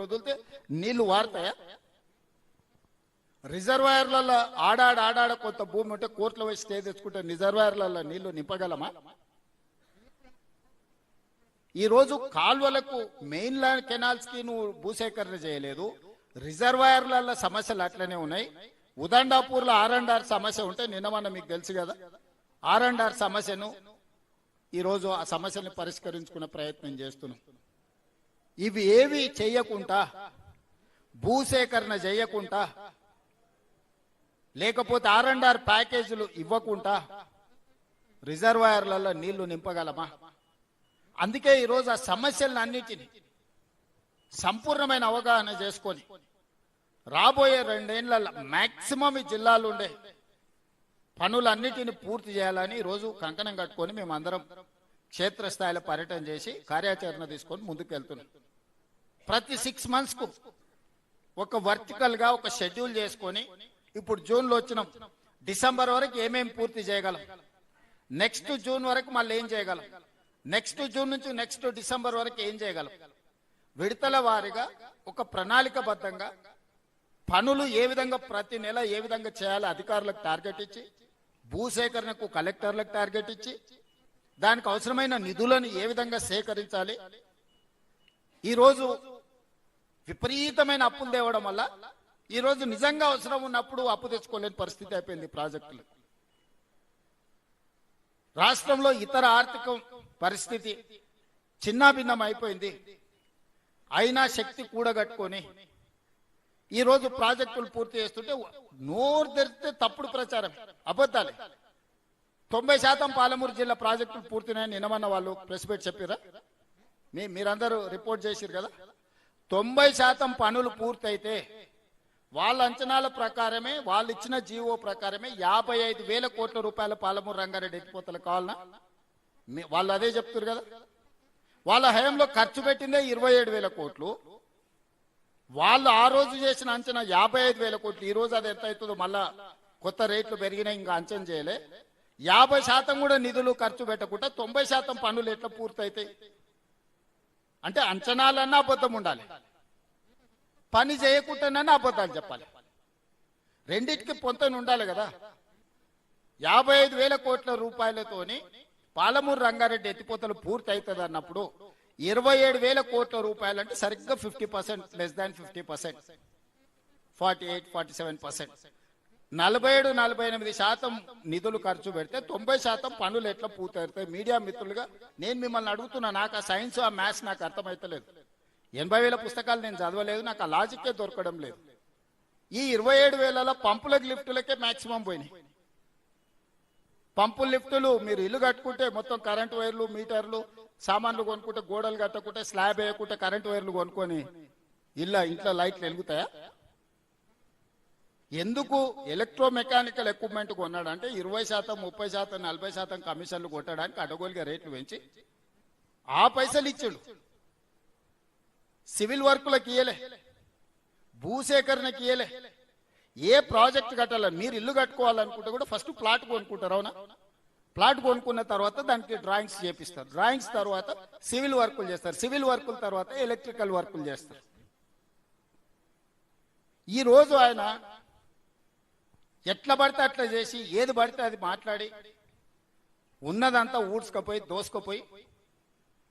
వదిలితే నీళ్లు వారుతాయా? రిజర్వాయర్లలో ఆడాడ కొంత భూమి ఉంటే కోర్టులో వచ్చి స్టే తెచ్చుకుంటే రిజర్వాయర్లలో నీళ్లు నింపగలమా? ఈరోజు కాల్వలకు మెయిన్ ల్యాండ్ కెనాల్స్ కి నువ్వు భూసేకరణ చేయలేదు. రిజర్వాయర్లలో సమస్యలు అట్లనే ఉన్నాయి. ఉదండాపూర్లో R&R సమస్య ఉంటే నిన్నమన్న మీకు తెలుసు కదా, R&R సమస్యను ఈరోజు ఆ సమస్యను పరిష్కరించుకునే ప్రయత్నం చేస్తున్నాం. ఇవి ఏవి చేయకుండా, భూసేకరణ చేయకుండా, లేకపోతే R&R ప్యాకేజీలు ఇవ్వకుండా రిజర్వాయర్లలో నీళ్లు నింపగలమా? అందుకే ఈరోజు ఆ సమస్యలను అన్నిటినీ సంపూర్ణమైన అవగాహన చేసుకొని రాబోయే 2 ఏళ్లలో మాక్సిమం ఈ జిల్లాలో ఉండే పనులన్నిటిని పూర్తి చేయాలని ఈరోజు కంకణం కట్టుకొని మేమందరం క్షేత్రస్థాయిలో పర్యటన చేసి కార్యాచరణ తీసుకొని ముందుకు వెళ్తున్నాం. ప్రతి 6 months కు ఒక వర్టికల్ గా ఒక షెడ్యూల్ చేసుకొని, ఇప్పుడు జూన్లో వచ్చినాం, డిసెంబర్ వరకు ఏమేమి పూర్తి చేయగలం, నెక్స్ట్ జూన్ వరకు మళ్ళీ ఏం చేయగలం, నెక్స్ట్ జూన్ నుంచి నెక్స్ట్ డిసెంబర్ వరకు ఏం చేయగలం, విడతల వారీగా ఒక ప్రణాళికబద్ధంగా పనులు ఏ విధంగా ప్రతి నెల ఏ విధంగా చేయాలో అధికారులకు టార్గెట్ ఇచ్చి, భూసేకరణకు కలెక్టర్లకు టార్గెట్ ఇచ్చి, దానికి అవసరమైన నిధులను ఏ విధంగా సేకరించాలి. ఈరోజు విపరీతమైన అప్పులు తేవడం వల్ల ఈరోజు నిజంగా అవసరం ఉన్నప్పుడు అప్పు తెచ్చుకోలేని పరిస్థితి అయిపోయింది ప్రాజెక్టులు. రాష్ట్రంలో ఇతర ఆర్థిక పరిస్థితి చిన్నాభిన్నం అయిపోయింది. అయినా శక్తి కూడగట్టుకొని ఈరోజు ప్రాజెక్టులు పూర్తి చేస్తుంటే నోరు తెరిస్తే తప్పుడు ప్రచారం, అబద్ధాలే. 90% పాలమూరు జిల్లా ప్రాజెక్టులు పూర్తినాయని నిన్నమన్న వాళ్ళు ప్రెస్ మీట్ చెప్పారా? మీరందరూ రిపోర్ట్ చేసిరు కదా. 90% పనులు పూర్తయితే వాళ్ళ అంచనాల ప్రకారమే, వాళ్ళు ఇచ్చిన జీవో ప్రకారమే 55,000 కోట్ల రూపాయల పాలమూరు రంగారెడ్డి ఎత్తిపోతలు కావాలన్నా వాళ్ళు అదే చెప్తారు కదా. వాళ్ళ హయాంలో ఖర్చు పెట్టిందే 27,000 కోట్లు. వాళ్ళు ఆ రోజు చేసిన అంచనా 55,000 కోట్లు. ఈ రోజు అది ఎంత అవుతుందో మళ్ళా కొత్త రేట్లు పెరిగినా ఇంకా అంచనా చేయలే. 50% కూడా నిధులు ఖర్చు పెట్టకుండా 90% పనులు ఎట్లా పూర్తయితాయి? అంటే అంచనాలన్నా అబద్ధం ఉండాలి, పని చేయకుండానన్నా అబద్ధాలు చెప్పాలి. రెండింటికి పొంతన ఉండాలి కదా. 55,000 కోట్ల రూపాయలతోని పాలమూరు రంగారెడ్డి ఎత్తిపోతలు పూర్తి అవుతుంది అన్నప్పుడు 27,000 కోట్ల రూపాయలు అంటే సరిగ్గా 50%, లెస్ దాన్ 50%, 48-47%, 47-48% నిధులు ఖర్చు పెడితే 90% పనులు ఎట్లా పూర్తవుతాయి? మీడియా మిత్రులుగా నేను మిమ్మల్ని అడుగుతున్నా. నాకు ఆ సైన్స్, ఆ మ్యాథ్స్ నాకు అర్థమైతలేదు. 80,000 పుస్తకాలు నేను చదవలేదు, నాకు ఆ లాజిక్కే దొరకడం లేదు. ఈ 27,000లో పంపులకు లిఫ్టులకే మాక్సిమం పోయినాయి. పంపులు లిఫ్టులు మీరు ఇల్లు కట్టుకుంటే మొత్తం కరెంటు వైర్లు, మీటర్లు, సామాన్లు కొనుక్కుంటే, గోడలు కట్టకుంటే, స్లాబ్ వేయకుంటే, కరెంటు వైర్లు కొనుక్కొని ఇంట్లో లైట్లు వెలుగుతాయా? ఎందుకు ఎలక్ట్రోమెకానికల్ ఎక్విప్మెంట్ కొన్నాడంటే 20%, 30%, 40% కమిషన్లు కొట్టడానికి అడగోలుగా రేట్లు పెంచి ఆ పైసలు ఇచ్చాడు. సివిల్ వర్కులకు ఇయ్యలే, భూసేకరణకి ఇయ్యలే. ఏ ప్రాజెక్ట్ కట్టాలని మీరు ఇల్లు కట్టుకోవాలనుకుంటే కూడా ఫస్ట్ ప్లాట్ కొనుక్కుంటారు, అవునా? ప్లాట్ కొనుక్కున్న తర్వాత దానికి డ్రాయింగ్స్ చేపిస్తారు, డ్రాయింగ్స్ తర్వాత సివిల్ వర్కులు చేస్తారు, సివిల్ వర్కుల తర్వాత ఎలక్ట్రికల్ వర్కులు చేస్తారు. ఈ రోజు ఆయన ఎట్లా పడితే అట్లా చేసి ఏది పడితే అది మాట్లాడి ఉన్నదంతా ఊడ్చుకపోయి దోసుకుపోయి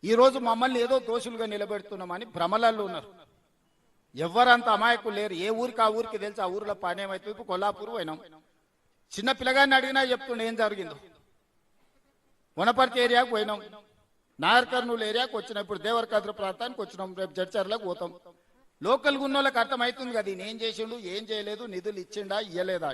ఈరోజు మమ్మల్ని ఏదో దోషులుగా నిలబెడుతున్నామని భ్రమలలో ఉన్నారు. ఎవరంత అమాయకులు లేరు. ఏ ఊరికి ఆ ఊరికి తెలుసు, ఆ ఊరిలో పని ఏమైతే. ఇప్పుడు కొల్లాపూర్ పోయినాం, చిన్న పిల్లగాన్ని అడిగినా చెప్తుండే ఏం జరిగిందో. వనపర్తి ఏరియాకు పోయినాం, నాగర్ కర్నూలు ఏరియాకు వచ్చినాం, ఇప్పుడు దేవరకద్ర ప్రాంతానికి వచ్చినాం, రేపు జడ్చర్లకు పోతాం. లోకల్గా ఉన్న వాళ్ళకి అర్థమవుతుంది కదా ఈయన ఏం చేసిండు, ఏం చేయలేదు, నిధులు ఇచ్చిండా ఇయ్యలేదా.